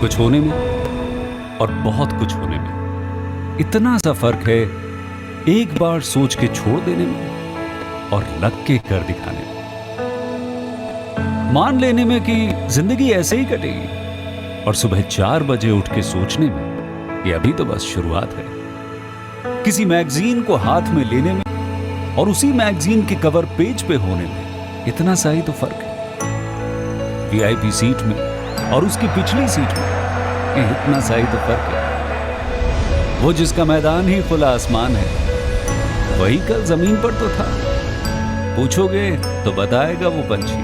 कुछ होने में और बहुत कुछ होने में इतना सा फर्क है, एक बार सोच के छोड़ देने में और लग के कर दिखाने में। मान लेने में कि जिंदगी ऐसे ही कटेगी और सुबह 4 बजे उठ के सोचने में ये अभी तो बस शुरुआत है। किसी मैगजीन को हाथ में लेने में और उसी मैगजीन के कवर पेज पे होने में इतना सा ही तो फर्क है। वीआईपी सीट में और उसकी पिछली सीट में इतना सा ही तो फर्क है। वो जिसका मैदान ही खुला आसमान है, वही कल जमीन पर तो था। पूछोगे तो बताएगा वो पंछी,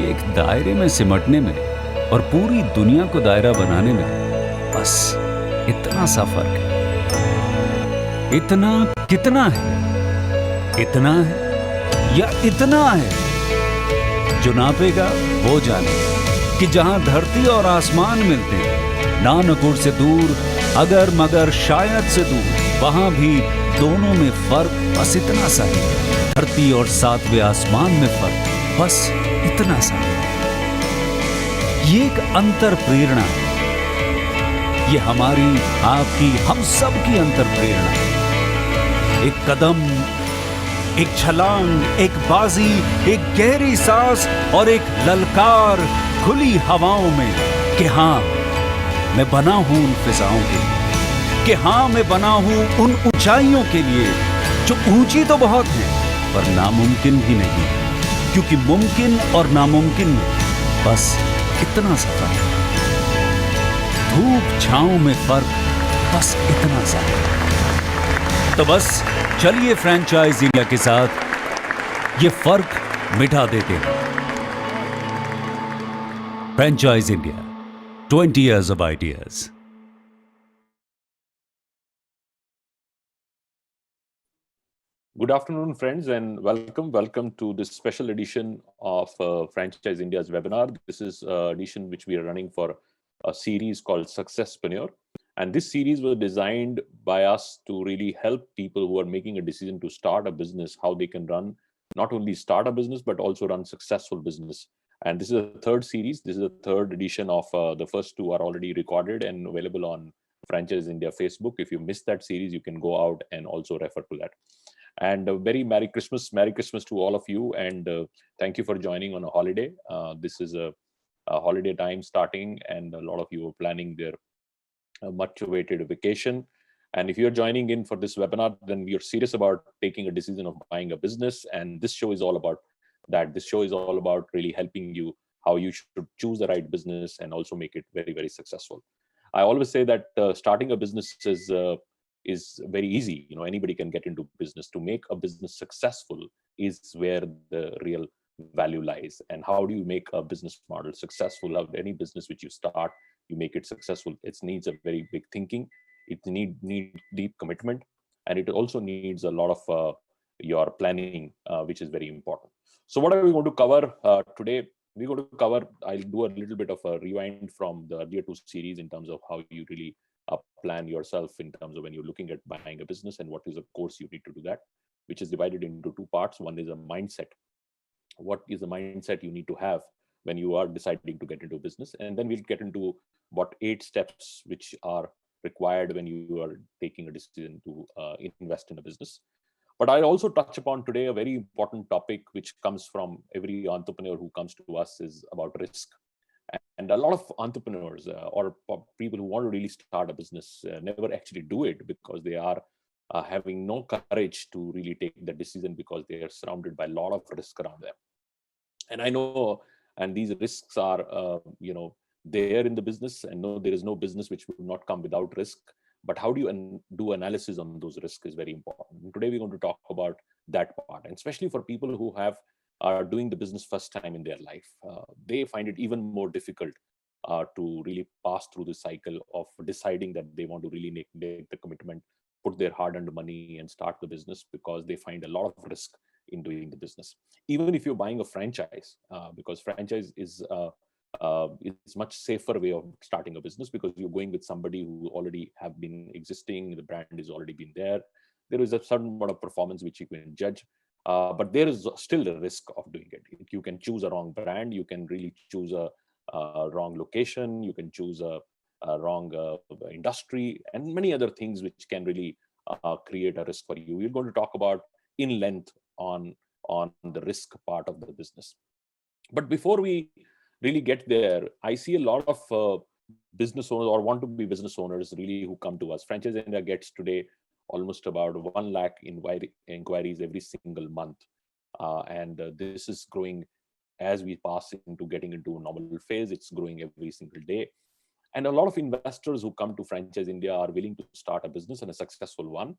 ये एक दायरे में सिमटने में और पूरी दुनिया को दायरा बनाने में बस इतना सा फर्क है। इतना कितना है? इतना है या इतना है? जो नापेगा वो जाने कि जहां धरती और आसमान मिलते हैं, नानकुर से दूर, अगर मगर शायद से दूर, वहां भी दोनों में फर्क बस इतना सा है। धरती और 7वें आसमान में फर्क बस इतना सा है। ये एक अंतर प्रेरणा है। ये हमारी, आपकी, हम सब की अंतर प्रेरणा है। एक कदम, एक छलांग, एक बाजी, एक गहरी सांस और एक ललकार खुली हवाओं में कि हाँ मैं बना हूं उन फिजाओं के लिए, कि हाँ मैं बना हूं उन ऊंचाइयों के लिए जो ऊंची तो बहुत है पर नामुमकिन भी नहीं, क्योंकि मुमकिन और नामुमकिन में बस इतना सा फर्क है। धूप छांव में फर्क बस इतना सा है। तो बस चलिए फ्रेंचाइज इंडिया के साथ ये फर्क मिटा देते हैं। Franchise India, 20 years of ideas. Good afternoon, friends, and welcome to this special edition of Franchise India's webinar. This is an edition which we are running for a series called Successpreneur. And this series was designed by us to really help people who are making a decision to start a business, how they can run, not only start a business, but also run successful business. And this is the third series. This is the third edition of the first two are already recorded and available on Franchise India Facebook. If you missed that series, you can go out and also refer to that. And a very Merry Christmas to all of you. And thank you for joining on a holiday. This is a holiday time starting, and a lot of you are planning their much awaited vacation. And if you're joining in for this webinar, then we are serious about taking a decision of buying a business. And this show is all about that. This show is all about really helping you how you should choose the right business and also make it very, very successful. I always say that starting a business is very easy. You know, anybody can get into business. To make a business successful is where the real value lies. And how do you make a business model successful? Of any business which you start, you make it successful. It needs a very big thinking. It need deep commitment, and it also needs a lot of your planning, which is very important. So what are we going to cover today? We're going to cover, I'll do a little bit of a rewind from the earlier two series in terms of how you really plan yourself in terms of when you're looking at buying a business and what is the course you need to do that, which is divided into two parts. One is a mindset. What is the mindset you need to have when you are deciding to get into business? And then we'll get into what 8 steps which are required when you are taking a decision to invest in a business. But I'll also touch upon today a very important topic which comes from every entrepreneur who comes to us, is about risk. And a lot of entrepreneurs or people who want to really start a business never actually do it because they are having no courage to really take the decision because they are surrounded by a lot of risk around them. And I know, and these risks are, there in the business, and no, there is no business which would not come without risk. But how do you do analysis on those risks is very important. And today we're going to talk about that part, and especially for people who are doing the business first time in their life. They find it even more difficult to really pass through the cycle of deciding that they want to really make the commitment, put their hard-earned money and start the business, because they find a lot of risk in doing the business. Even if you're buying a franchise, because franchise is it's much safer way of starting a business, because you're going with somebody who already have been existing, the brand has already been there. There is a certain amount of performance which you can judge, but there is still the risk of doing it. You can choose a wrong brand, you can really choose a wrong location, you can choose a wrong industry, and many other things which can really create a risk for you. We're going to talk about in length on the risk part of the business. But before we really get there, I see a lot of business owners or want to be business owners really who come to us. Franchise India gets today almost about 1 lakh inquiries every single month. And this is growing as we pass into getting into a normal phase. It's growing every single day. And a lot of investors who come to Franchise India are willing to start a business and a successful one,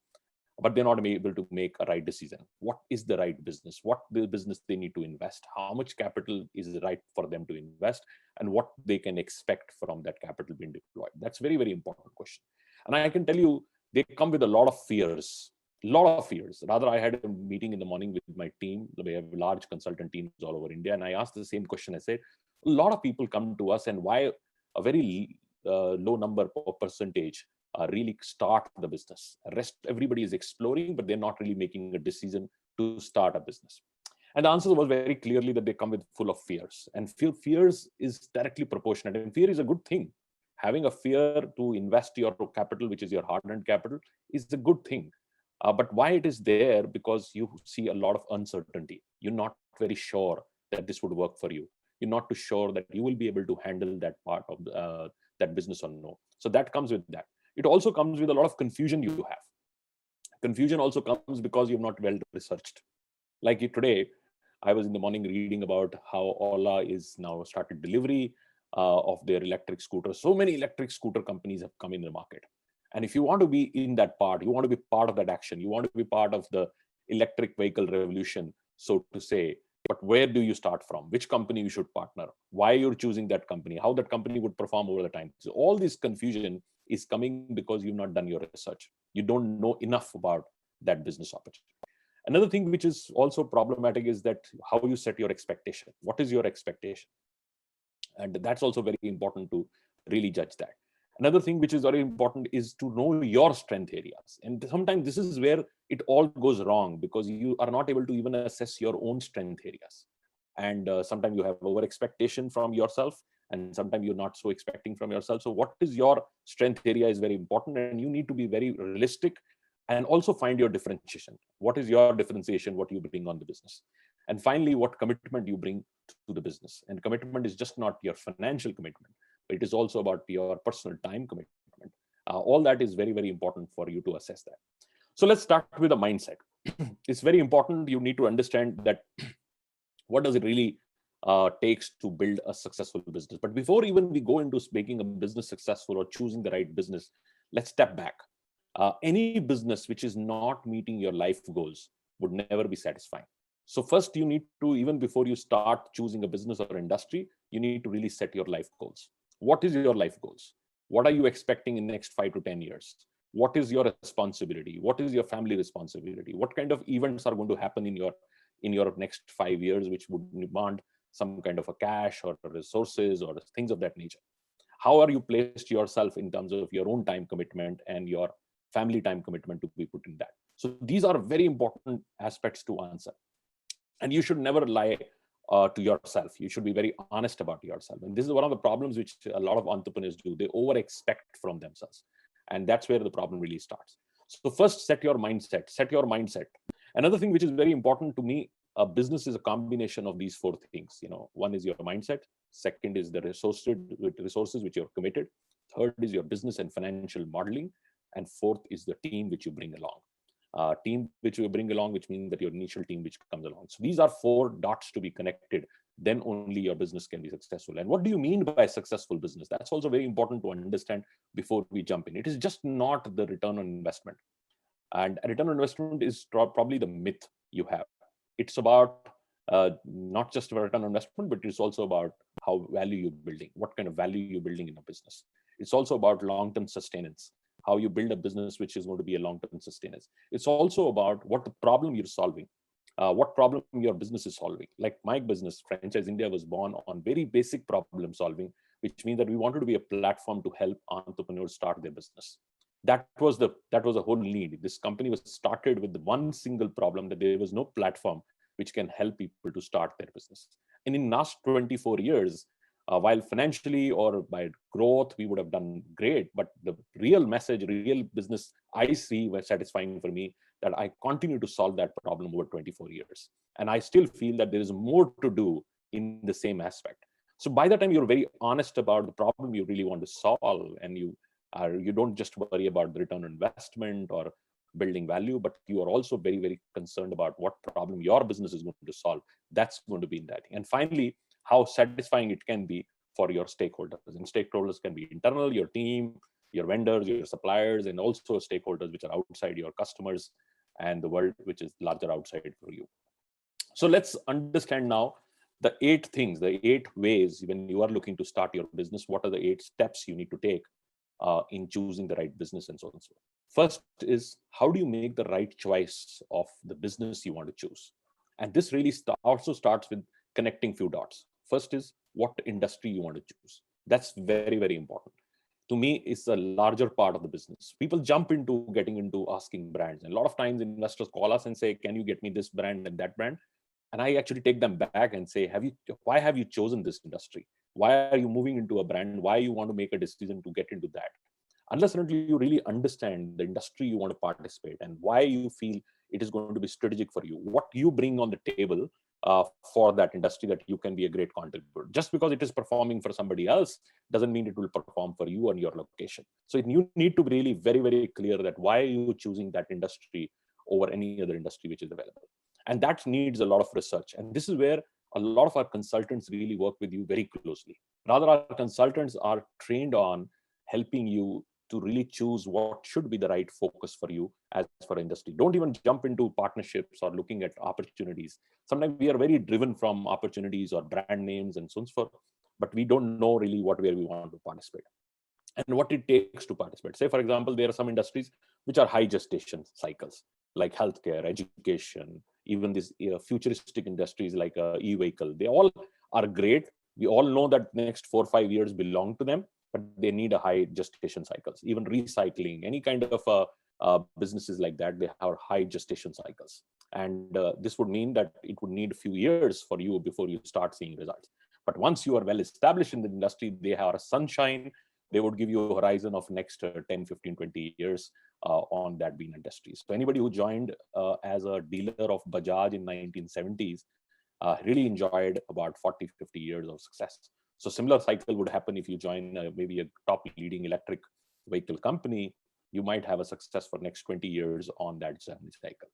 but they're not able to make a right decision. What is the right business? What the business they need to invest? How much capital is right for them to invest? And what they can expect from that capital being deployed? That's very, very important question. And I can tell you, they come with a lot of fears. Rather, I had a meeting in the morning with my team. We have large consultant teams all over India. And I asked the same question. I said, a lot of people come to us, and why a very low number or percentage really start the business. Rest, everybody is exploring, but they're not really making a decision to start a business. And the answer was very clearly that they come with full of fears. And fears is directly proportionate. And fear is a good thing. Having a fear to invest your capital, which is your hard-earned capital, is a good thing. But why it is there? Because you see a lot of uncertainty. You're not very sure that this would work for you. You're not too sure that you will be able to handle that part of that business or no. So that comes with that. It also comes with a lot of confusion you have. Confusion also comes because you've not well researched. Like today, I was in the morning reading about how Ola is now started delivery of their electric scooters. So many electric scooter companies have come in the market. And if you want to be in that part, you want to be part of that action, you want to be part of the electric vehicle revolution, so to say, but where do you start from? Which company you should partner? Why you're choosing that company? How that company would perform over the time? So all this confusion is coming because you've not done your research. You don't know enough about that business opportunity. Another thing which is also problematic is that how you set your expectation. What is your expectation? And that's also very important to really judge that. Another thing which is very important is to know your strength areas. And sometimes this is where it all goes wrong, because you are not able to even assess your own strength areas. And sometimes you have over expectation from yourself, and sometimes you're not so expecting from yourself. So what is your strength area is very important, and you need to be very realistic and also find your differentiation. What is your differentiation, what you bring on the business? And finally, what commitment you bring to the business. And commitment is just not your financial commitment, but it is also about your personal time commitment. All that is very, very important for you to assess that. So let's start with a mindset. It's very important. You need to understand that what does it really takes to build a successful business. But before even we go into making a business successful or choosing the right business, let's step back. Any business which is not meeting your life goals would never be satisfying. So first, you need to, even before you start choosing a business or industry, you need to really set your life goals. What is your life goals? What are you expecting in the next 5 to 10 years? What is your responsibility? What is your family responsibility? What kind of events are going to happen in your next 5 years, which would demand some kind of a cash or resources or things of that nature? How are you placed yourself in terms of your own time commitment and your family time commitment to be put in that? So these are very important aspects to answer. And you should never lie to yourself. You should be very honest about yourself. And this is one of the problems which a lot of entrepreneurs do. They over expect from themselves. And that's where the problem really starts. So first, set your mindset. Another thing which is very important to me, a business is a combination of these 4 things. One is your mindset. Second is the resources which you're committed. Third is your business and financial modeling. And fourth is the team which you bring along. Team which you bring along, which means that your initial team which comes along. So these are 4 dots to be connected. Then only your business can be successful. And what do you mean by successful business? That's also very important to understand before we jump in. It is just not the return on investment. And a return on investment is probably the myth you have. It's about not just about return on investment, but it's also about how value you're building, what kind of value you're building in a business. It's also about long-term sustenance, how you build a business which is going to be a long-term sustenance. It's also about what the problem you're solving, what problem your business is solving. Like my business, Franchise India, was born on very basic problem solving, which means that we wanted to be a platform to help entrepreneurs start their business. That was the whole need. This company was started with the one single problem, that there was no platform which can help people to start their business. And in last 24 years, While financially or by growth, we would have done great, but the real message, real business I see was satisfying for me that I continue to solve that problem over 24 years. And I still feel that there is more to do in the same aspect. So by the time you're very honest about the problem you really want to solve, and you don't just worry about the return on investment or building value, but you are also very, very concerned about what problem your business is going to solve, that's going to be in that. And finally, how satisfying it can be for your stakeholders. And stakeholders can be internal, your team, your vendors, your suppliers, and also stakeholders which are outside, your customers, and the world which is larger outside for you. So let's understand now the 8 things, the 8 ways when you are looking to start your business. What are the 8 steps you need to take in choosing the right business and so on and so on. First is, how do you make the right choice of the business you want to choose? And this really also starts with connecting few dots. First is what industry you want to choose. That's very, very important. To me, it's a larger part of the business. People jump into getting into asking brands. And a lot of times investors call us and say, can you get me this brand and that brand? And I actually take them back and say, why have you chosen this industry? Why are you moving into a brand? Why you want to make a decision to get into that? Unless and until you really understand the industry you want to participate and why you feel it is going to be strategic for you, what you bring on the table for that industry, that you can be a great contributor. Just because it is performing for somebody else doesn't mean it will perform for you and your location. So you need to be really very, very clear that why are you choosing that industry over any other industry which is available. And that needs a lot of research. And this is where a lot of our consultants really work with you very closely. Rather, our consultants are trained on helping you to really choose what should be the right focus for you as for industry. Don't even jump into partnerships or looking at opportunities. Sometimes we are very driven from opportunities or brand names and so on, but we don't know really where we want to participate and what it takes to participate. Say, for example, there are some industries which are high gestation cycles, like healthcare, education, even these futuristic industries like e-vehicle. They all are great. We all know that next 4 or 5 years belong to them, but they need a high gestation cycles. Even recycling, any kind of businesses like that, they have high gestation cycles. And this would mean that it would need a few years for you before you start seeing results. But once you are well established in the industry, they have a sunshine. They would give you a horizon of next 10, 15, 20 years on that being industry. So anybody who joined as a dealer of Bajaj in 1970s really enjoyed about 40, 50 years of success. So similar cycle would happen if you join maybe a top leading electric vehicle company. You might have a success for next 20 years on that cycle.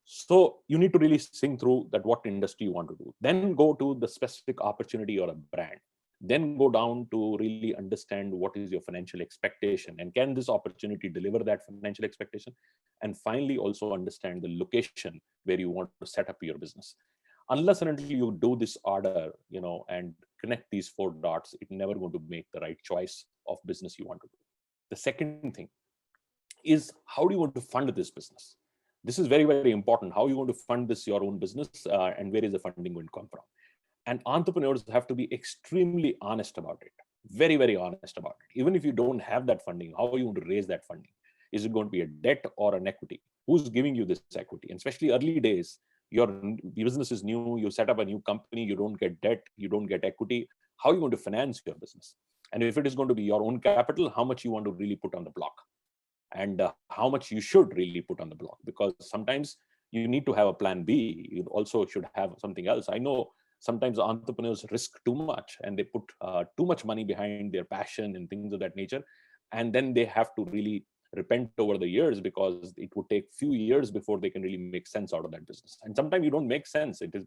So you need to really think through that what industry you want to do. Then go to the specific opportunity or a brand. Then go down to really understand what is your financial expectation and can this opportunity deliver that financial expectation? And finally, also understand the location where you want to set up your business. Unless and until you do this order, and connect these 4 dots, it's never going to make the right choice of business you want to do. The second thing is, how do you want to fund this business? This is very, very important. How you want to fund this, your own business, and where is the funding going to come from? And entrepreneurs have to be extremely honest about it. Very, very honest about it. Even if you don't have that funding, how are you going to raise that funding? Is it going to be a debt or an equity? Who's giving you this equity? And especially early days, your business is new, you set up a new company, you don't get debt, you don't get equity. How are you going to finance your business? And if it is going to be your own capital, how much you want to really put on the block? And how much you should really put on the block? Because sometimes you need to have a plan B. You also should have something else. I know sometimes entrepreneurs risk too much and they put too much money behind their passion and things of that nature. And then they have to really repent over the years because it would take few years before they can really make sense out of that business. And sometimes you don't make sense. It is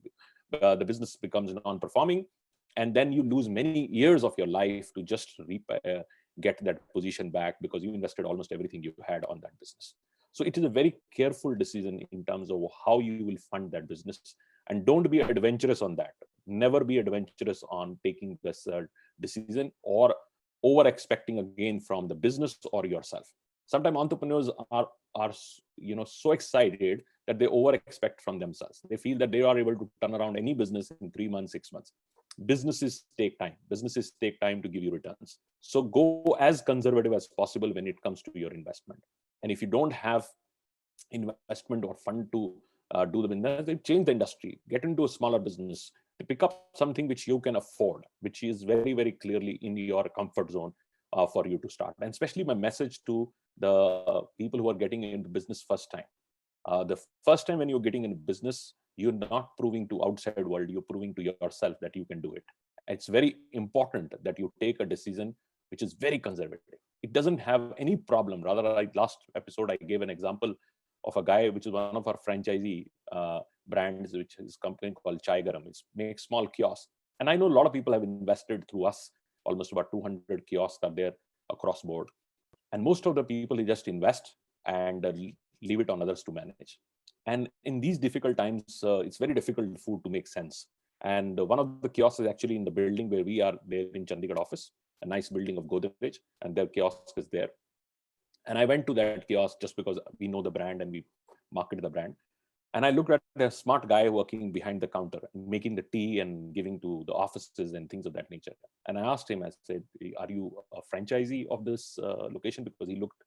the business becomes non-performing, and then you lose many years of your life to just get that position back because you invested almost everything you had on that business. So it is a very careful decision in terms of how you will fund that business. And don't be adventurous on that. Never be adventurous on taking this decision or over expecting again from the business or yourself. Sometimes entrepreneurs are so excited that they over expect from themselves. They feel that they are able to turn around any business in 3 months, 6 months. Businesses take time. Businesses take time to give you returns. So go as conservative as possible when it comes to your investment. And if you don't have investment or fund to do the business, then change the industry. Get into a smaller business. pick up something which you can afford, which is very, very clearly in your comfort zone for you to start. And especially my message to the people who are getting into business first time. The first time when you're getting in business, you're not proving to outside world, you're proving to yourself that you can do it. It's very important that you take a decision which is very conservative. It doesn't have any problem. Rather, like last episode, I gave an example of a guy, which is one of our franchisee brands, which is a company called Chai Garam. It makes small kiosks. And I know a lot of people have invested through us. Almost about 200 kiosks are there across board. And most of the people, they just invest and leave it on others to manage. And in these difficult times, it's very difficult for food to make sense. And one of the kiosks is actually in the building where we are there in Chandigarh office, a nice building of Godrej, and their kiosk is there. And I went to that kiosk just because we know the brand and we market the brand. And I looked at a smart guy working behind the counter, making the tea and giving to the offices and things of that nature. And I asked him, I said, are you a franchisee of this location? Because he looked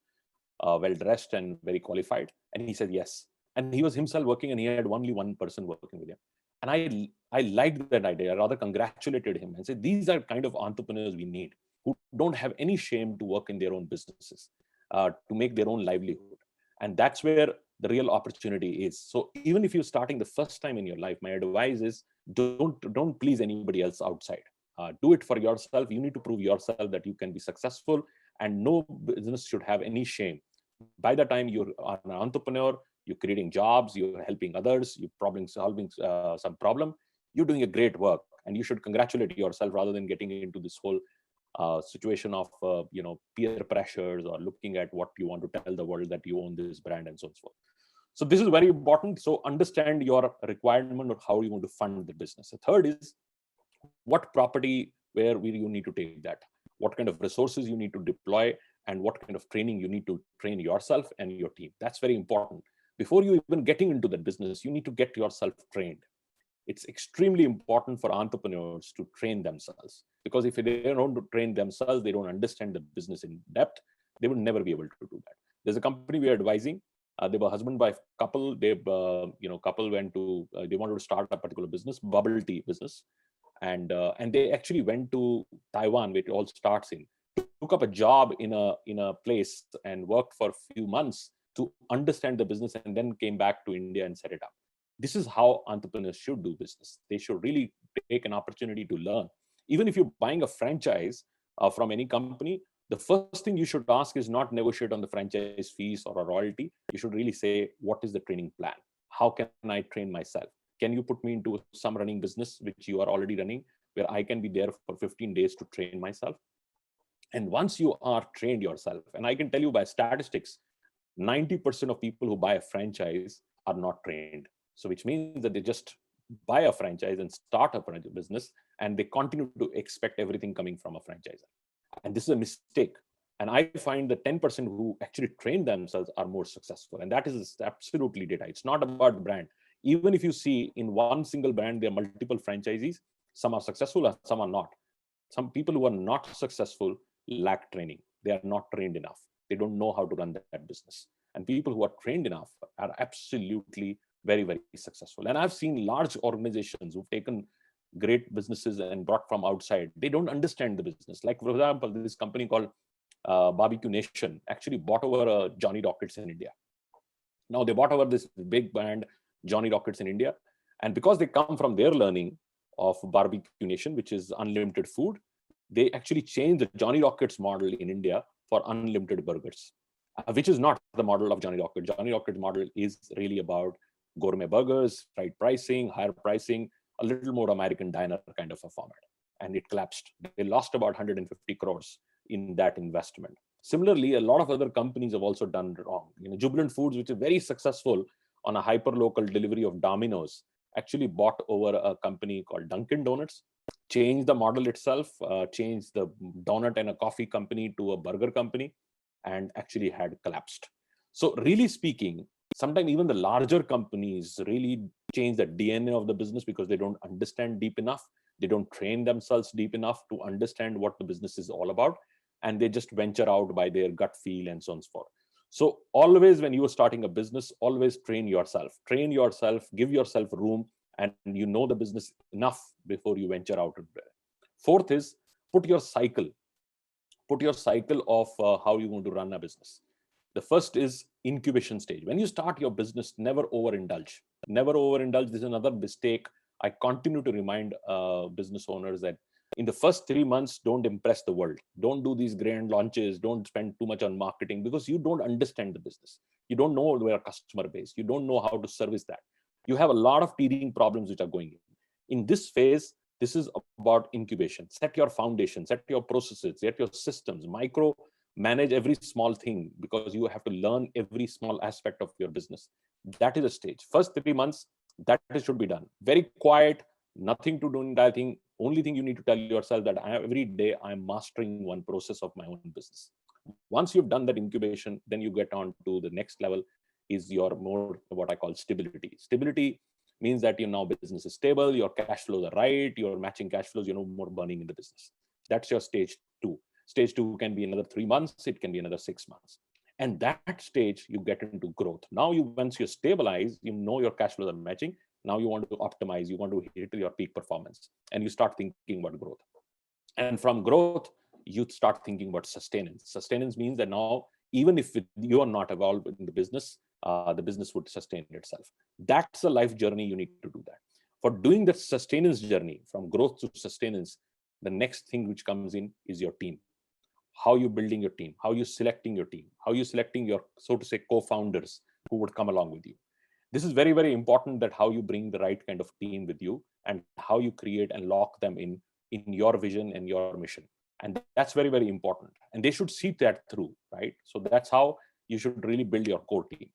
well-dressed and very qualified. And he said, yes. And he was himself working and he had only one person working with him. And I liked that idea. I rather congratulated him and said, these are kind of entrepreneurs we need, who don't have any shame to work in their own businesses, to make their own livelihood. And that's where the real opportunity is. So even if you're starting the first time in your life, my advice is don't please anybody else outside. Do it for yourself. You need to prove yourself that you can be successful, and no business should have any shame. By the time you're an entrepreneur, you're creating jobs, you're helping others, you're solving some problem, you're doing a great work, and you should congratulate yourself rather than getting into this whole situation of peer pressures or looking at what you want to tell the world that you own this brand and so forth. So this is very important. So understand your requirement of how you want to fund the business. The third is what property, where will you need to take that? What kind of resources you need to deploy, and what kind of training you need to train yourself and your team. That's very important. Before you even getting into that business, you need to get yourself trained. It's extremely important for entrepreneurs to train themselves, because if they don't train themselves, they don't understand the business in depth, they will never be able to do that. There's a company we are advising. They were husband-wife couple. Couple went to, they wanted to start a particular business, bubble tea business. And they actually went to Taiwan, where it all starts in, took up a job in a place and worked for a few months to understand the business, and then came back to India and set it up. This is how entrepreneurs should do business. They should really take an opportunity to learn. Even if you're buying a franchise from any company, the first thing you should ask is not negotiate on the franchise fees or a royalty. You should really say, what is the training plan? How can I train myself? Can you put me into some running business which you are already running, where I can be there for 15 days to train myself? And once you are trained yourself, and I can tell you by statistics, 90% of people who buy a franchise are not trained. So which means that they just buy a franchise and start a business, and they continue to expect everything coming from a franchisor. And this is a mistake. And I find the 10% who actually train themselves are more successful. And that is absolutely data. It's not about the brand. Even if you see in one single brand, there are multiple franchisees, some are successful, some are not. Some people who are not successful lack training. They are not trained enough. They don't know how to run that business. And people who are trained enough are absolutely very, very successful. And I've seen large organizations who've taken great businesses and brought from outside. They don't understand the business. Like, for example, this company called Barbecue Nation actually bought over Johnny Rockets in India. Now they bought over this big brand, Johnny Rockets in India. And because they come from their learning of Barbecue Nation, which is unlimited food, they actually changed the Johnny Rockets model in India for unlimited burgers, which is not the model of Johnny Rockets. Johnny Rockets model is really about gourmet burgers, right pricing, higher pricing, a little more American diner kind of a format. And it collapsed. They lost about 150 crores in that investment. Similarly, a lot of other companies have also done wrong. Jubilant Foods, which is very successful on a hyper-local delivery of Domino's, actually bought over a company called Dunkin' Donuts, changed the model itself, changed the donut and a coffee company to a burger company, and actually had collapsed. So really speaking, sometimes even the larger companies really change the DNA of the business because they don't understand deep enough. They don't train themselves deep enough to understand what the business is all about. And they just venture out by their gut feel and so on and so forth. So always when you are starting a business, always train yourself, give yourself room and you know the business enough before you venture out into it. Fourth is put your cycle of how you're going to run a business. The first is incubation stage. When you start your business, never overindulge. Never overindulge. This is another mistake I continue to remind business owners, that in the first 3 months, don't impress the world. Don't do these grand launches. Don't spend too much on marketing, because you don't understand the business. You don't know your customer base. You don't know how to service that. You have a lot of teething problems which are going in. In this phase, this is about incubation. Set your foundation, set your processes, set your systems, micro manage every small thing, because you have to learn every small aspect of your business. That is a stage. First 3 months, that should be done. Very quiet, nothing to do in that thing. Only thing you need to tell yourself that every day I'm mastering one process of my own business. Once you've done that incubation, then you get on to the next level, is your more what I call stability. Stability means that your now business is stable, your cash flows are right, you're matching cash flows, no more burning in the business. That's your stage 2. Stage 2 can be another 3 months, it can be another 6 months. And that stage, you get into growth. Now, once you stabilize, you know your cash flows are matching. Now you want to optimize, you want to hit your peak performance, and you start thinking about growth. And from growth, you start thinking about sustenance. Sustenance means that now, even if you are not involved in the business would sustain itself. That's a life journey. You need to do that. For doing the sustenance journey, from growth to sustenance, the next thing which comes in is your team. How you building your team, how you selecting your team, how you selecting your, so to say, co-founders who would come along with you. This is very, very important, that how you bring the right kind of team with you, and how you create and lock them in your vision and your mission. And that's very, very important. And they should see that through, right? So that's how you should really build your core team.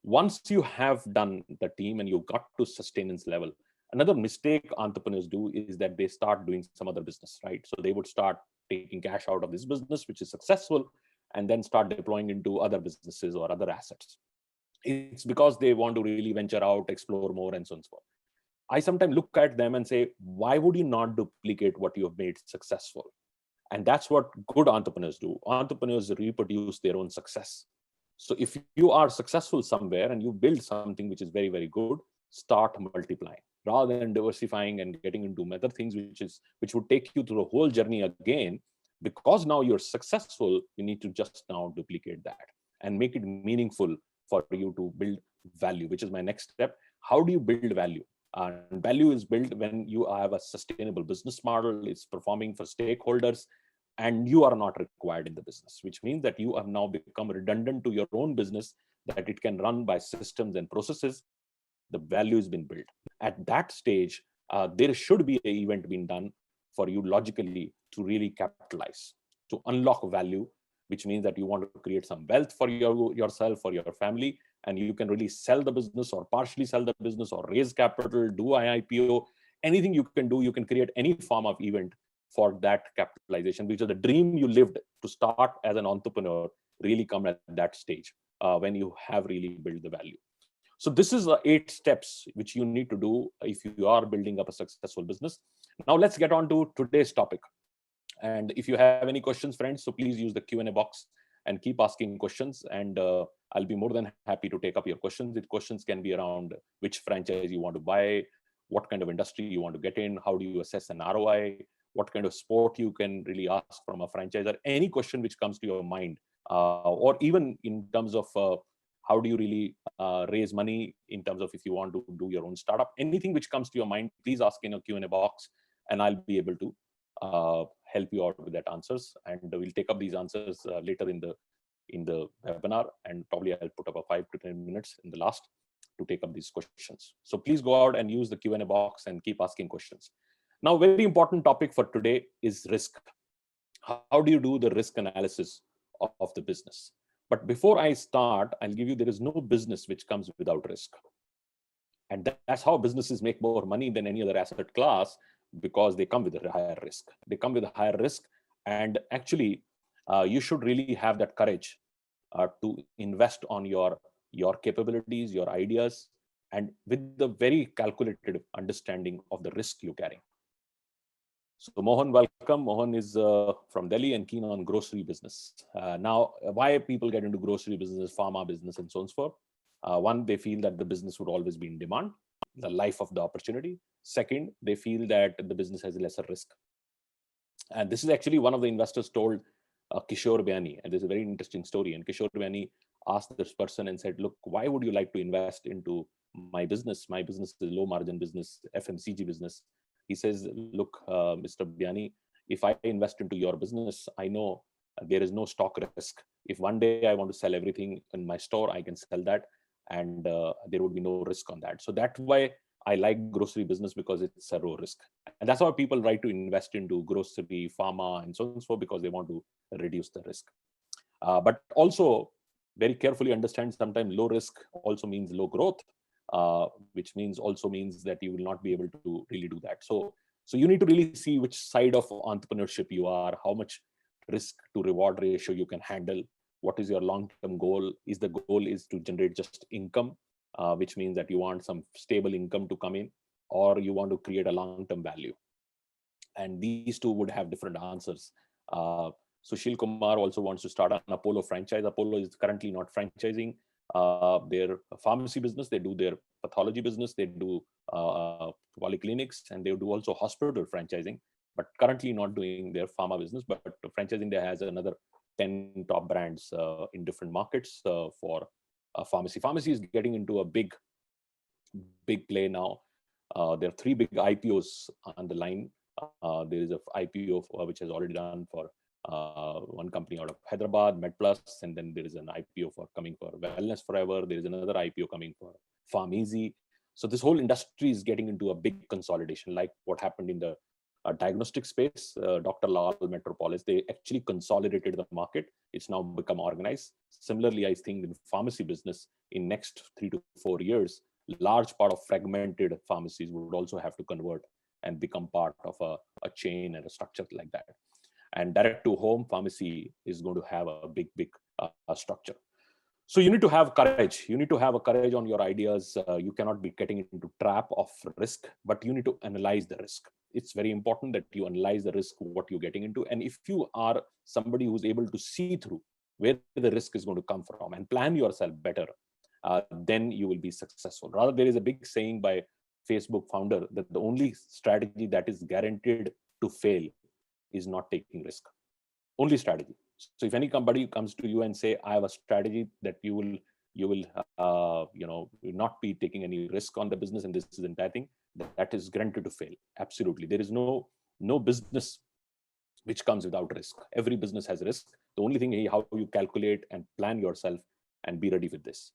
Once you have done the team and you got to sustenance level, another mistake entrepreneurs do is that they start doing some other business, right? So they would start taking cash out of this business, which is successful, and then start deploying into other businesses or other assets. It's because they want to really venture out, explore more, and so on and so forth. I sometimes look at them and say, why would you not duplicate what you have made successful? And that's what good entrepreneurs do. Entrepreneurs reproduce their own success. So if you are successful somewhere and you build something which is very, very good, start multiplying rather than diversifying and getting into other things which would take you through the whole journey again. Because now you're successful, you need to just now duplicate that and make it meaningful for you to build value, which is my next step. How do you build value? And value is built when you have a sustainable business model, it's performing for stakeholders, and you are not required in the business, which means that you have now become redundant to your own business, that it can run by systems and processes. The value has been built. At that stage, there should be an event being done for you logically to really capitalize, to unlock value, which means that you want to create some wealth for yourself, for your family, and you can really sell the business or partially sell the business or raise capital, do an IPO, anything you can do. You can create any form of event for that capitalization, which is the dream you lived to start as an entrepreneur really come at that stage when you have really built the value. So this is the 8 steps which you need to do if you are building up a successful business. Now let's get on to today's topic. And if you have any questions, friends, so please use the Q&A box and keep asking questions, and I'll be more than happy to take up your questions. The questions can be around which franchise you want to buy, what kind of industry you want to get in, how do you assess an ROI, what kind of support you can really ask from a franchisor, any question which comes to your mind, or even in terms of how do you really raise money in terms of if you want to do your own startup, anything which comes to your mind, please ask in a Q&A box, and I'll be able to help you out with that answers. And we'll take up these answers later in the webinar, and probably I'll put up a 5 to 10 minutes in the last to take up these questions. So please go out and use the Q&A box and keep asking questions. Now, very important topic for today is risk. How do you do the risk analysis of the business? But before I start, I'll give you, there is no business which comes without risk. And that's how businesses make more money than any other asset class, because they come with a higher risk. They come with a higher risk. And actually, you should really have that courage to invest on your capabilities, your ideas, and with the very calculated understanding of the risk you carry. So Mohan, welcome. Mohan is from Delhi and keen on grocery business. Now, why people get into grocery business, pharma business, and so on and so forth. One, they feel that the business would always be in demand, the life of the opportunity. Second, they feel that the business has lesser risk. And this is actually one of the investors told Kishore Bayani, and this is a very interesting story. And Kishore Bayani asked this person and said, look, why would you like to invest into my business? My business is low margin business, FMCG business. He says, look, Mr. Bayani, if I invest into your business, I know there is no stock risk. If one day I want to sell everything in my store, I can sell that, and there would be no risk on that. So that's why I like grocery business, because it's a low risk. And that's why people try to invest into grocery, pharma, and so on and so forth, because they want to reduce the risk. But also very carefully understand, sometimes low risk also means low growth, which means that you will not be able to really do that. So you need to really see which side of entrepreneurship you are, how much risk to reward ratio you can handle, what is your long-term goal. Is the goal is to generate just income, which means that you want some stable income to come in, or you want to create a long-term value? And these two would have different answers. Sushil Kumar also wants to start an Apollo franchise. Apollo is currently not franchising their pharmacy business. They do their pathology business. They do polyclinics, and they do also hospital franchising, but currently not doing their pharma business. But franchising, India has another 10 top brands in different markets for pharmacy. Pharmacy is getting into a big play now. There are 3 big IPOs on the line. There is a IPO which has already done for one company out of Hyderabad, MedPlus, and then there is an IPO coming for Wellness Forever. There is another IPO coming for PharmEasy. So this whole industry is getting into a big consolidation, like what happened in the diagnostic space. Dr. Lal, Metropolis, they actually consolidated the market. It's now become organized. Similarly, I think in pharmacy business, in next 3 to 4 years, large part of fragmented pharmacies would also have to convert and become part of a chain and a structure like that. And direct to home pharmacy is going to have a big structure. So you need to have courage. You need to have a courage on your ideas. You cannot be getting into trap of risk, but you need to analyze the risk. It's very important that you analyze the risk, what you're getting into. And if you are somebody who's able to see through where the risk is going to come from and plan yourself better, then you will be successful. Rather, there is a big saying by Facebook founder that the only strategy that is guaranteed to fail is not taking risk. Only strategy. So if any company comes to you and say, I have a strategy that you will not be taking any risk on the business, and this is the entire thing, that is guaranteed to fail. Absolutely. There is no business which comes without risk. Every business has risk. The only thing is how you calculate and plan yourself and be ready with this.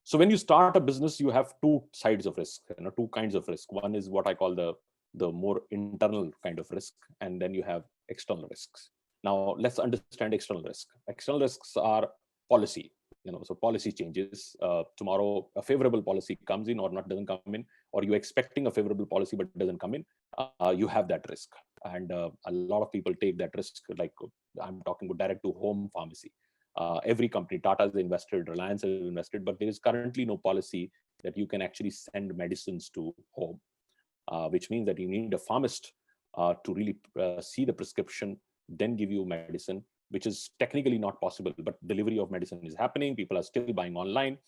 So when you start a business, you have 2 sides of risk, 2 kinds of risk. One is what I call the more internal kind of risk, and then you have external risks. Now let's understand external risk. External risks are policy. So policy changes. Tomorrow a favorable policy comes in or doesn't come in, or you're expecting a favorable policy but doesn't come in. You have that risk, and a lot of people take that risk. Like I'm talking about direct to home pharmacy. Every company, Tata has invested, Reliance has invested, but there is currently no policy that you can actually send medicines to home, which means that you need a pharmacist to really see the prescription, then give you medicine, which is technically not possible, but delivery of medicine is happening. People are still buying online.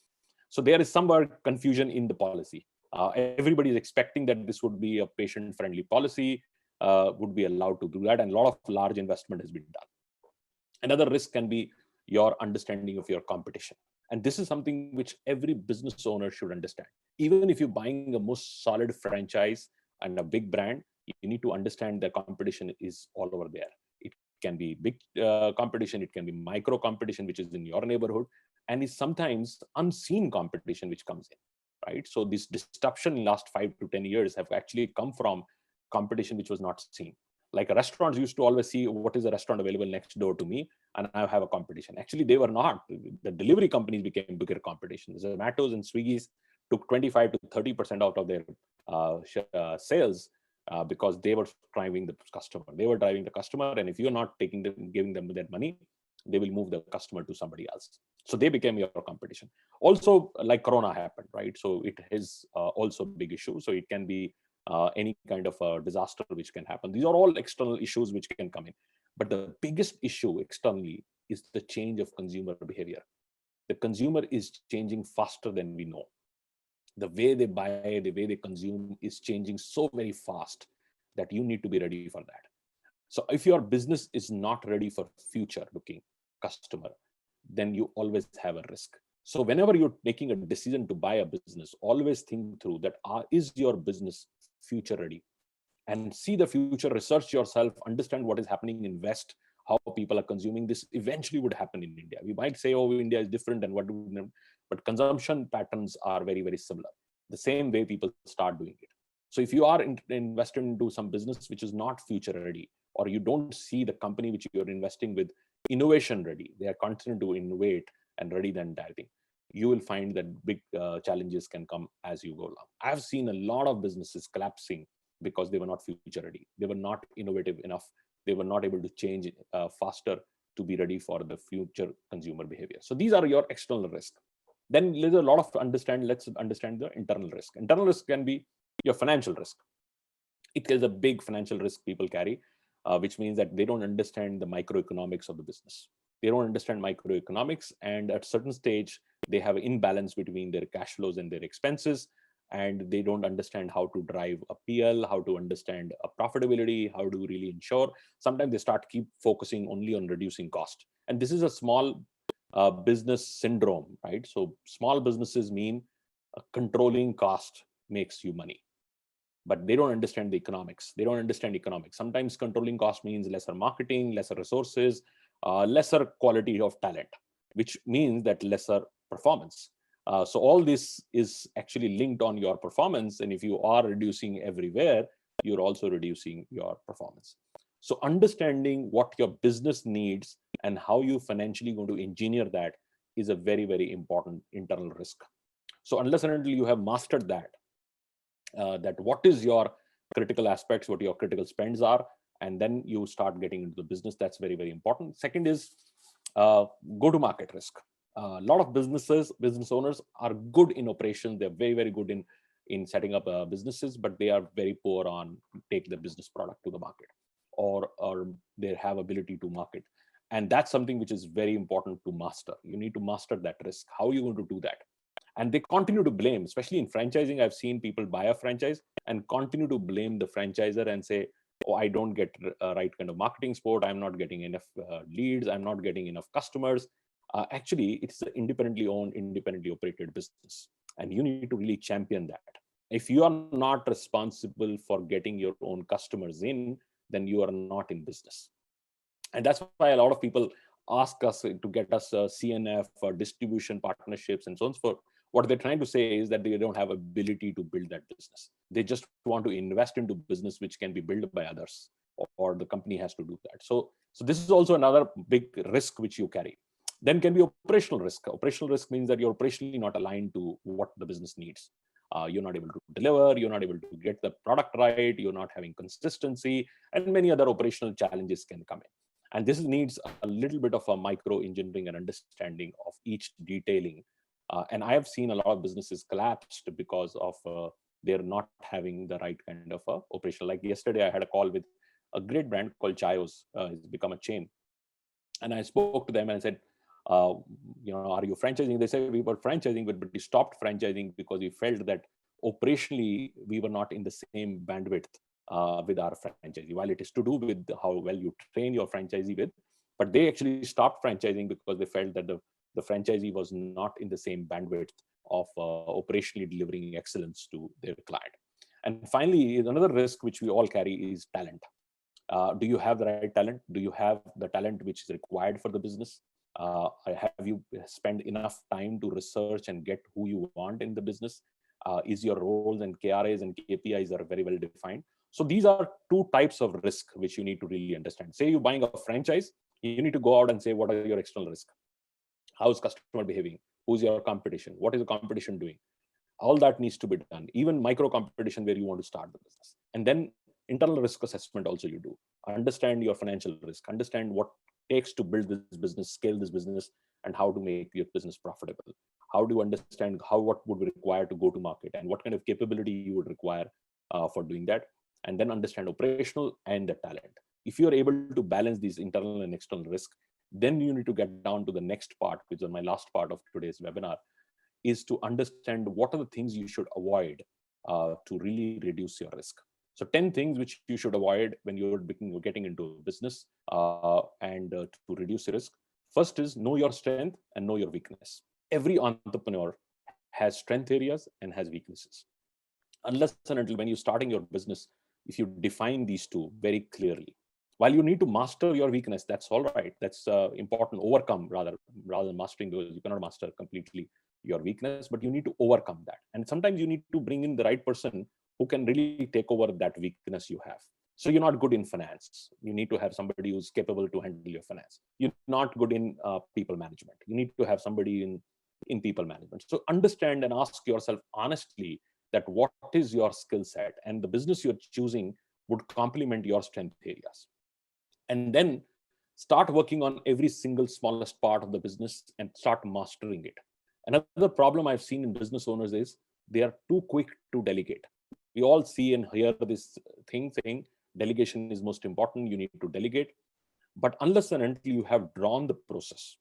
So there is somewhere confusion in the policy. Everybody is expecting that this would be a patient-friendly policy, would be allowed to do that, and a lot of large investment has been done. Another risk can be your understanding of your competition. And this is something which every business owner should understand. Even if you're buying a most solid franchise and a big brand, you need to understand that competition is all over there. It can be big competition, it can be micro competition, which is in your neighborhood, and is sometimes unseen competition which comes in, right? So this disruption in last 5 to 10 years have actually come from competition which was not seen. Like restaurants used to always see what is a restaurant available next door to me, and I have a competition. Actually, they were not. The delivery companies became bigger competition. Zomatos and Swiggy's took 25 to 30% out of their sales because they were driving the customer. They were driving the customer, and if you're not giving them that money, they will move the customer to somebody else. So they became your competition. Also, like Corona happened, right? So it is also a big issue. So it can be any kind of a disaster which can happen. These are all external issues which can come in. But the biggest issue externally is the change of consumer behavior. The consumer is changing faster than we know. The way they buy, the way they consume is changing so very fast that you need to be ready for that. So if your business is not ready for future looking customer, then you always have a risk. So whenever you're making a decision to buy a business, always think through that, is your business future ready? And see the future, research yourself, understand what is happening in West, how people are consuming. This eventually would happen in India. We might say, oh, India is different and what do we, but consumption patterns are very, very similar. The same way people start doing it. So if you are invested into some business which is not future ready, or you don't see the company which you're investing with innovation ready, they are continuing to innovate and ready than diving, you will find that big challenges can come as you go along. I've seen a lot of businesses collapsing because they were not future ready. They were not innovative enough. They were not able to change faster to be ready for the future consumer behavior. So these are your external risk. Then there's a lot of let's understand the internal risk. Internal risk can be your financial risk. It is a big financial risk people carry, which means that they don't understand the microeconomics of the business. They don't understand microeconomics, and at a certain stage, they have an imbalance between their cash flows and their expenses, and they don't understand how to drive a PL, how to understand a profitability, how to really ensure. Sometimes they keep focusing only on reducing cost. And this is a small business syndrome, right? So small businesses mean controlling cost makes you money, but they don't understand the economics. They don't understand economics. Sometimes controlling cost means lesser marketing, lesser resources, lesser quality of talent, which means that lesser performance. So all this is actually linked on your performance. And if you are reducing everywhere, you're also reducing your performance. So understanding what your business needs and how you financially going to engineer that is a very, very important internal risk. So unless and until you have mastered that, that what is your critical aspects, what your critical spends are, and then you start getting into the business, that's very, very important. Second is go-to-market risk. A lot of business owners are good in operations. They're very, very good in setting up businesses, but they are very poor on take the business product to the market, or they have ability to market. And that's something which is very important to master. You need to master that risk. How are you going to do that? And they continue to blame, especially in franchising. I've seen people buy a franchise and continue to blame the franchisor and say, oh, I don't get right kind of marketing support. I'm not getting enough leads. I'm not getting enough customers. Actually, it's an independently owned, independently operated business. And you need to really champion that. If you are not responsible for getting your own customers in, then you are not in business. And that's why a lot of people ask us to get us CNF or distribution partnerships and so on. For what they're trying to say is that they don't have ability to build that business. They just want to invest into business which can be built by others, or the company has to do that. So this is also another big risk which you carry. Then can be operational risk. Operational risk means that you're operationally not aligned to what the business needs. You're not able to deliver, you're not able to get the product right, you're not having consistency, and many other operational challenges can come in. And this needs a little bit of a micro engineering and understanding of each detailing. And I have seen a lot of businesses collapsed because of they're not having the right kind of operational. Like yesterday, I had a call with a great brand called Chayos. It's become a chain. And I spoke to them and I said, are you franchising? They said we were franchising, but we stopped franchising because we felt that operationally we were not in the same bandwidth with our franchisee. While it is to do with how well you train your franchisee with, but they actually stopped franchising because they felt that the franchisee was not in the same bandwidth of operationally delivering excellence to their client. And finally, another risk which we all carry is talent. Do you have the right talent? Do you have the talent which is required for the business? Have you spent enough time to research and get who you want in the business? Is your roles and KRAs and KPIs are very well defined? So these are two types of risk which you need to really understand. Say you're buying a franchise, you need to go out and say, what are your external risks? How is customer behaving? Who's your competition? What is the competition doing? All that needs to be done. Even micro competition where you want to start the business. And then internal risk assessment also you do. Understand your financial risk. Understand what it takes to build this business, scale this business, and how to make your business profitable. How do you understand what would be required to go to market and what kind of capability you would require for doing that? And then understand operational and the talent. If you're able to balance these internal and external risk, Then you need to get down to the next part, which is my last part of today's webinar, is to understand what are the things you should avoid to really reduce your risk. So 10 things which you should avoid when you're getting into business and to reduce risk. First is know your strength and know your weakness. Every entrepreneur has strength areas and has weaknesses. Unless and until when you're starting your business, if you define these two very clearly, while you need to master your weakness, that's all right. That's important. Overcome rather than mastering, because you cannot master completely your weakness, but you need to overcome that. And sometimes you need to bring in the right person who can really take over that weakness you have. So you're not good in finance. You need to have somebody who's capable to handle your finance. You're not good in people management. You need to have somebody in people management. So understand and ask yourself honestly that what is your skill set, and the business you're choosing would complement your strength areas. And then start working on every single smallest part of the business and start mastering it. Another problem I've seen in business owners is they are too quick to delegate. We all see and hear this thing saying delegation is most important, you need to delegate. But unless and until you have drawn the process,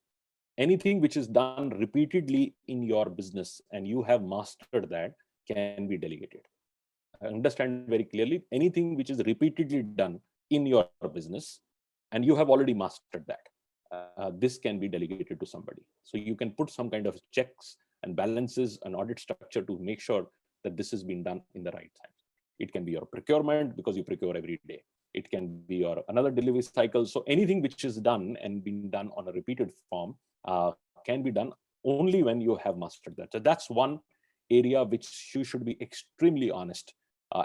anything which is done repeatedly in your business and you have mastered that can be delegated. I understand very clearly, anything which is repeatedly done in your business and you have already mastered that, this can be delegated to somebody. So you can put some kind of checks and balances and audit structure to make sure that this has been done in the right time. It can be your procurement, because you procure every day. It can be your another delivery cycle. So anything which is done and being done on a repeated form can be done only when you have mastered that. So that's one area which you should be extremely honest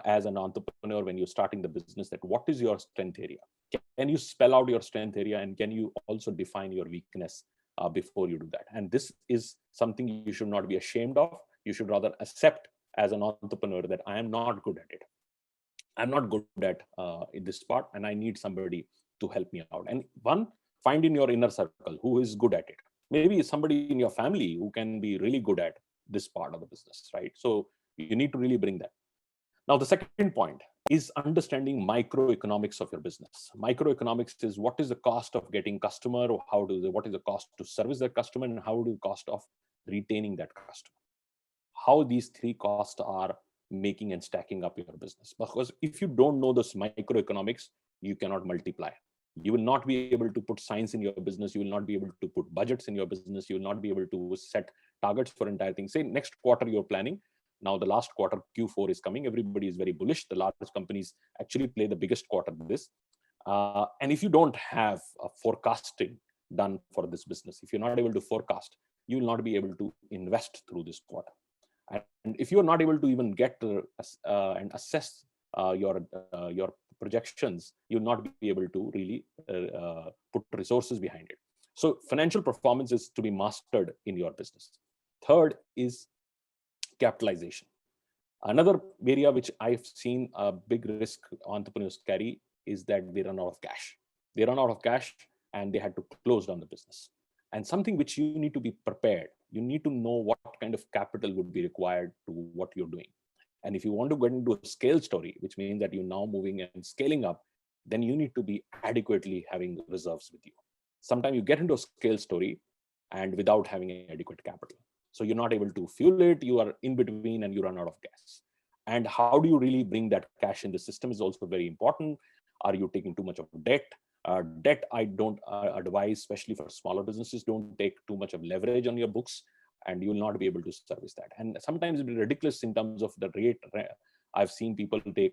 as an entrepreneur when you're starting the business, that what is your strength area? Can you spell out your strength area, and can you also define your weakness before you do that? And this is something you should not be ashamed of. You should rather accept as an entrepreneur that I am not good at it. I'm not good at in this part, and I need somebody to help me out. And one, find in your inner circle who is good at it. Maybe somebody in your family who can be really good at this part of the business, right? So you need to really bring that. Now, the second point is understanding microeconomics of your business. Microeconomics is what is the cost of getting customer, or what is the cost to service that customer, and how do the cost of retaining that customer. How these three costs are making and stacking up your business. Because if you don't know this microeconomics, you cannot multiply. You will not be able to put science in your business. You will not be able to put budgets in your business. You will not be able to set targets for entire thing. Say next quarter you're planning. Now the last quarter, Q4 is coming. Everybody is very bullish. The largest companies actually play the biggest quarter this. And if you don't have a forecasting done for this business, if you're not able to forecast, you will not be able to invest through this quarter. And if you're not able to even get and assess your projections, you'll not be able to really put resources behind it. So financial performance is to be mastered in your business. Third is capitalization. Another area which I've seen a big risk entrepreneurs carry is that they run out of cash. They run out of cash and they had to close down the business. And something which you need to be prepared. You need to know what kind of capital would be required to what you're doing. And if you want to get into a scale story, which means that you're now moving and scaling up, then you need to be adequately having reserves with you. Sometimes you get into a scale story and without having adequate capital. So you're not able to fuel it, you are in between and you run out of gas. And how do you really bring that cash in the system is also very important. Are you taking too much of debt? Debt, I don't advise, especially for smaller businesses, don't take too much of leverage on your books and you will not be able to service that. And sometimes it's ridiculous in terms of the rate. I've seen people take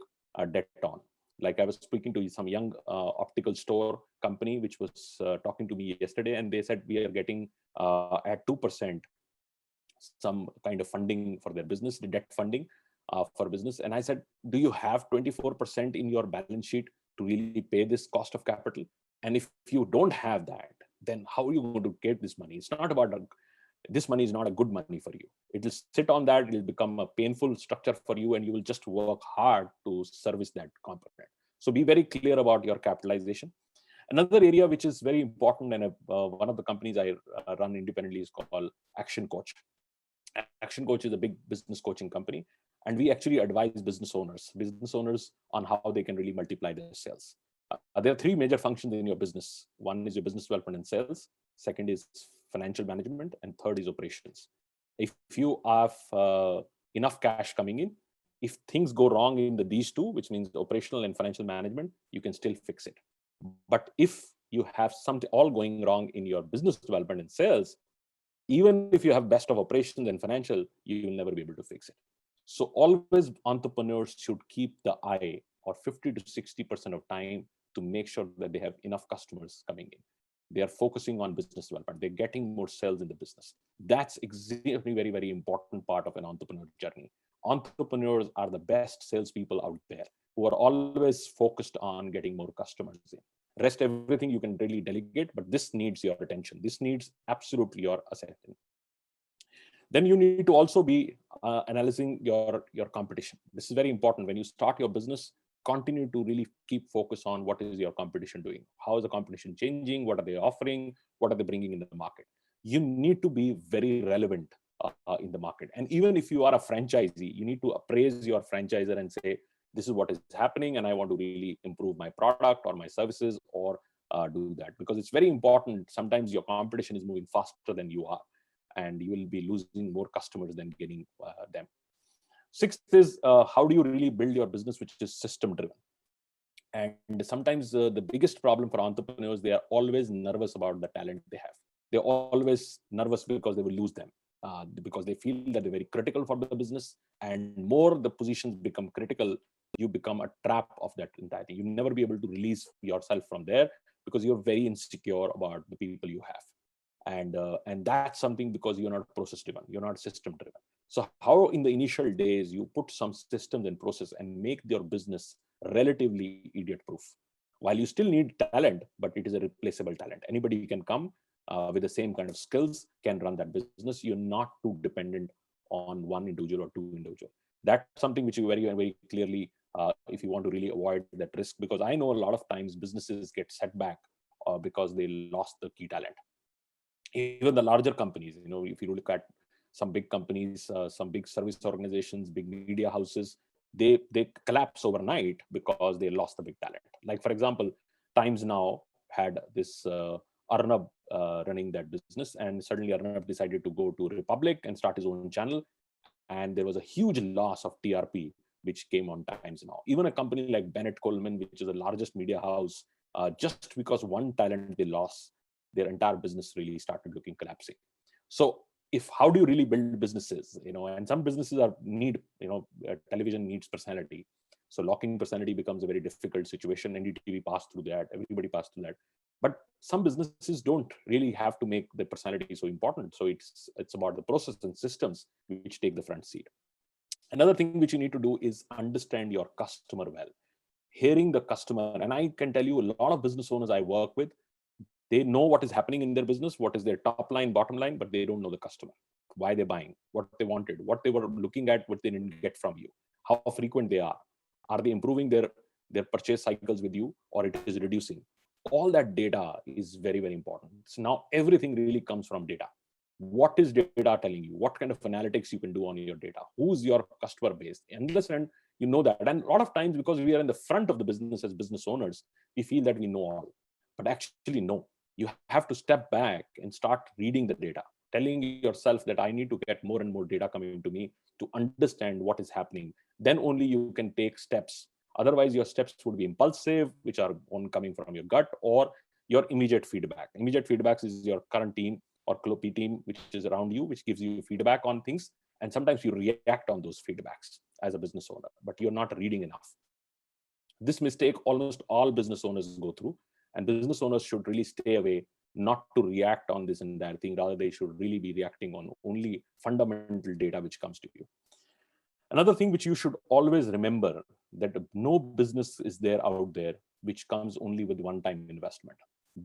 debt on. Like I was speaking to some young optical store company, which was talking to me yesterday, and they said we are getting at 2% some kind of funding for their business, the debt funding for business. And I said, do you have 24% in your balance sheet to really pay this cost of capital? And if you don't have that, then how are you going to get this money? It's not about this money is not a good money for you. It will sit on that. It will become a painful structure for you, and you will just work hard to service that component. So be very clear about your capitalization. Another area which is very important, and one of the companies I run independently is called Action Coach. Action Coach is a big business coaching company, and we actually advise business owners on how they can really multiply their sales. There are three major functions in your business. One is your business development and sales. Second is financial management, and third is operations. If you have enough cash coming in, if things go wrong in these two, which means operational and financial management, you can still fix it. But if you have something all going wrong in your business development and sales, even if you have best of operations and financial, you will never be able to fix it. So always entrepreneurs should keep the eye, or 50 to 60% of time, to make sure that they have enough customers coming in. They are focusing on business development. They're getting more sales in the business. That's exactly very, very important part of an entrepreneur journey. Entrepreneurs are the best salespeople out there, who are always focused on getting more customers in. Rest everything you can really delegate, but this needs your attention. This needs absolutely your attention. Then you need to also be analyzing your competition. This is very important. When you start your business, continue to really keep focus on what is your competition doing. How is the competition changing? What are they offering? What are they bringing in the market? You need to be very relevant in the market. And even if you are a franchisee, you need to appraise your franchisor and say, this is what is happening, and I want to really improve my product or my services, or do that. Because it's very important. Sometimes your competition is moving faster than you are, and you will be losing more customers than getting them. Sixth is how do you really build your business, which is system driven. And sometimes the biggest problem for entrepreneurs, they are always nervous about the talent they have. They're always nervous because they will lose them, because they feel that they're very critical for the business. And more the positions become critical, you become a trap of that entire thing. You'll never be able to release yourself from there, because you're very insecure about the people you have. And that's something because you're not process driven, you're not system driven. So how in the initial days you put some systems and process and make your business relatively idiot proof, while you still need talent, but it is a replaceable talent. Anybody can come with the same kind of skills, can run that business. You're not too dependent on one individual or two individual. That's something which you very, very clearly, if you want to really avoid that risk, because I know a lot of times businesses get set back because they lost the key talent. Even the larger companies, if you look at some big companies, some big service organizations, big media houses, they collapse overnight because they lost the big talent. Like, for example, Times Now had this Arnab running that business, and suddenly Arnab decided to go to Republic and start his own channel, and there was a huge loss of TRP which came on Times Now. Even a company like Bennett Coleman, which is the largest media house, just because one talent they lost, their entire business really started looking collapsing. So how do you really build businesses? And some businesses need, television needs personality. So locking personality becomes a very difficult situation. NDTV passed through that, everybody passed through that. But some businesses don't really have to make the personality so important. So it's about the process and systems which take the front seat. Another thing which you need to do is understand your customer well. Hearing the customer, and I can tell you a lot of business owners I work with, they know what is happening in their business, what is their top line, bottom line, but they don't know the customer, why they're buying, what they wanted, what they were looking at, what they didn't get from you, how frequent they are they improving their purchase cycles with you, or it is reducing. All that data is very, very important. So now everything really comes from data. What is data telling you? What kind of analytics you can do on your data? Who's your customer base? Understand, that. And a lot of times, because we are in the front of the business as business owners, we feel that we know all. But actually, no. You have to step back and start reading the data, telling yourself that I need to get more and more data coming to me to understand what is happening. Then only you can take steps. Otherwise, your steps would be impulsive, which are coming from your gut, or your immediate feedback. Immediate feedbacks is your current team or CLOP team, which is around you, which gives you feedback on things. And sometimes you react on those feedbacks as a business owner, but you're not reading enough. This mistake almost all business owners go through. And business owners should really stay away, not to react on this entire thing. Rather, they should really be reacting on only fundamental data which comes to you. Another thing which you should always remember, that no business is there out there which comes only with one-time investment.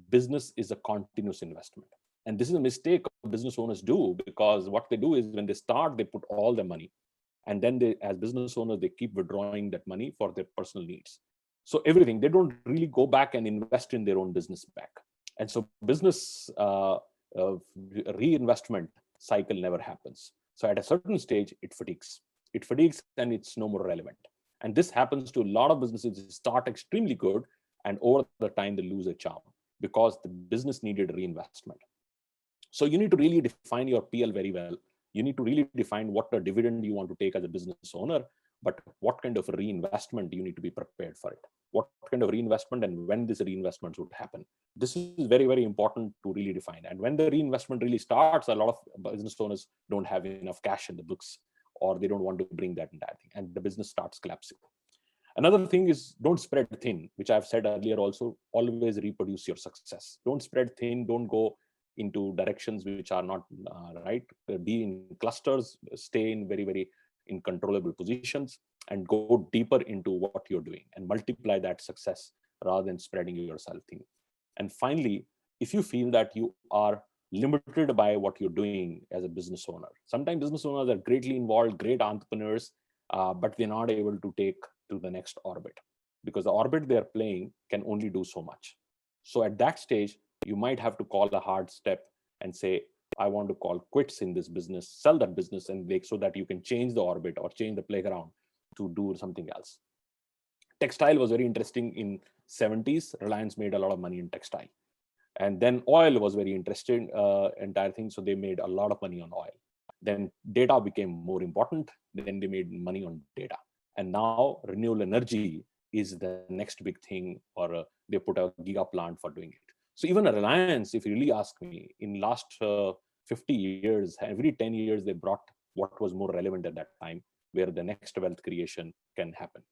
Business is a continuous investment. And this is a mistake business owners do, because what they do is when they start, they put all their money. And then they, as business owners, they keep withdrawing that money for their personal needs. So everything, they don't really go back and invest in their own business back. And so business reinvestment cycle never happens. So at a certain stage, it fatigues. It fatigues and it's no more relevant. And this happens to a lot of businesses that start extremely good, and over the time they lose a charm because the business needed reinvestment. So you need to really define your PL very well. You need to really define what the dividend you want to take as a business owner, but what kind of reinvestment you need to be prepared for it. What kind of reinvestment and when this reinvestment would happen. This is very, very important to really define. And when the reinvestment really starts, a lot of business owners don't have enough cash in the books, or they don't want to bring that entire thing, and the business starts collapsing. Another thing is don't spread thin, which I've said earlier also. Always reproduce your success. Don't spread thin. Don't go into directions which are not right. Be in clusters. Stay in very, very in controllable positions, and go deeper into what you're doing and multiply that success rather than spreading yourself thin. And finally, if you feel that you are limited by what you're doing as a business owner, sometimes business owners are greatly involved, great entrepreneurs, but they're not able to take to the next orbit because the orbit they're playing can only do so much. So at that stage, you might have to call a hard step and say, I want to call quits in this business, sell that business, and make so that you can change the orbit or change the playground to do something else. Textile was very interesting in 70s. Reliance made a lot of money in textile. And then oil was very interesting, entire thing. So they made a lot of money on oil. Then data became more important. Then they made money on data. And now renewable energy is the next big thing, or they put a giga plant for doing it. So even a Reliance, if you really ask me, in last 50 years, every 10 years, they brought what was more relevant at that time, where the next wealth creation can happen.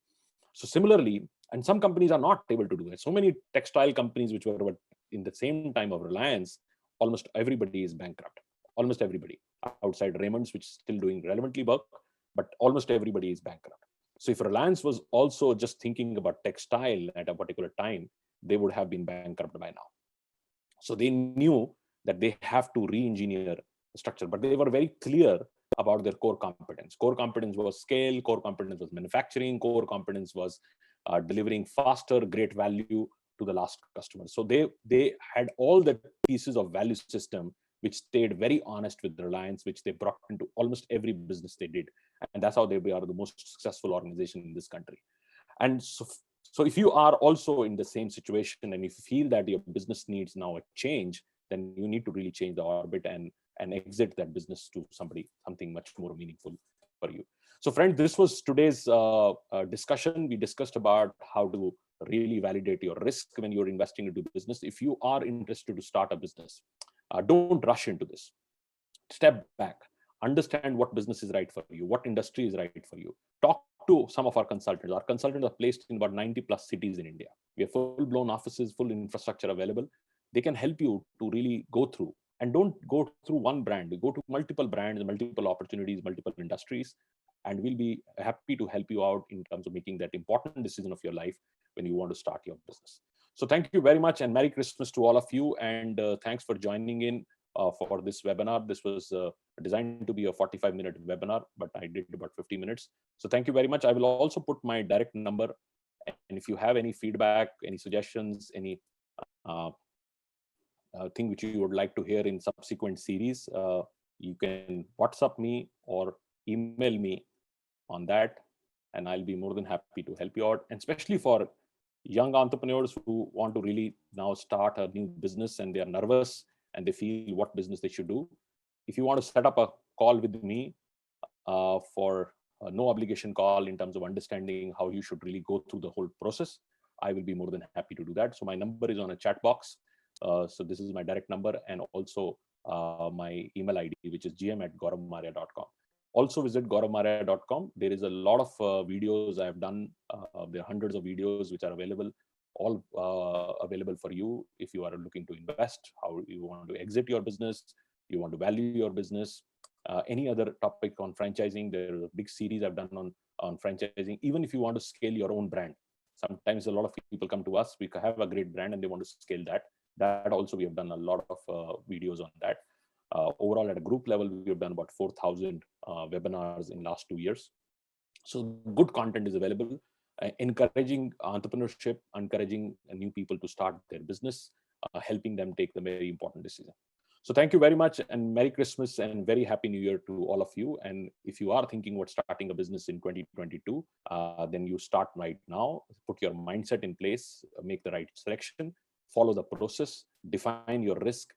So similarly, and some companies are not able to do it. So many textile companies which were in the same time of Reliance, almost everybody is bankrupt. Almost everybody outside Raymond's, which is still doing relevantly work, but almost everybody is bankrupt. So if Reliance was also just thinking about textile at a particular time, they would have been bankrupt by now. So they knew that they have to re-engineer the structure, but they were very clear about their core competence. Core competence was scale, core competence was manufacturing, core competence was delivering faster, great value to the last customer. So they had all the pieces of value system which stayed very honest with Reliance, which they brought into almost every business they did. And that's how they are the most successful organization in this country. And so if you are also in the same situation, and if you feel that your business needs now a change, then you need to really change the orbit and exit that business to something much more meaningful for you. So friend, this was today's discussion. We discussed about how to really validate your risk when you're investing into business. If you are interested to start a business, don't rush into this. Step back, understand what business is right for you, what industry is right for you. Talk to some of our consultants. Our consultants are placed in about 90 plus cities in India. We have full-blown offices, full infrastructure available. They can help you to really go through, and don't go through one brand. Go to multiple brands, multiple opportunities, multiple industries, and we'll be happy to help you out in terms of making that important decision of your life when you want to start your business. So thank you very much, and Merry Christmas to all of you. And thanks for joining in for this webinar. This was designed to be a 45-minute webinar, but I did about 50 minutes. So thank you very much. I will also put my direct number. And if you have any feedback, any suggestions, any thing which you would like to hear in subsequent series, you can WhatsApp me or email me on that, and I'll be more than happy to help you out. And especially for young entrepreneurs who want to really now start a new business and they are nervous and they feel what business they should do. If you want to set up a call with me for a no obligation call in terms of understanding how you should really go through the whole process, I will be more than happy to do that. So my number is on a chat box. So this is my direct number, and also my email ID, which is gm@gauravmaurya.com. Also visit gauravmaurya.com. There is a lot of videos I have done. There are hundreds of videos which are available, all available for you if you are looking to invest, how you want to exit your business, you want to value your business, any other topic on franchising. There is a big series I've done on franchising. Even if you want to scale your own brand, sometimes a lot of people come to us, we have a great brand and they want to scale that. That also we have done a lot of videos on that. Overall, at a group level, we have done about 4,000 webinars in last 2 years. So good content is available, encouraging entrepreneurship, encouraging new people to start their business, helping them take the very important decision. So thank you very much, and Merry Christmas and very Happy New Year to all of you. And if you are thinking about starting a business in 2022, then you start right now. Put your mindset in place, make the right selection, follow the process, define your risk,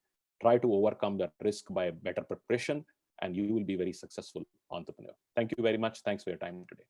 try to overcome that risk by better preparation, and you will be very successful entrepreneur. Thank you very much. Thanks for your time today.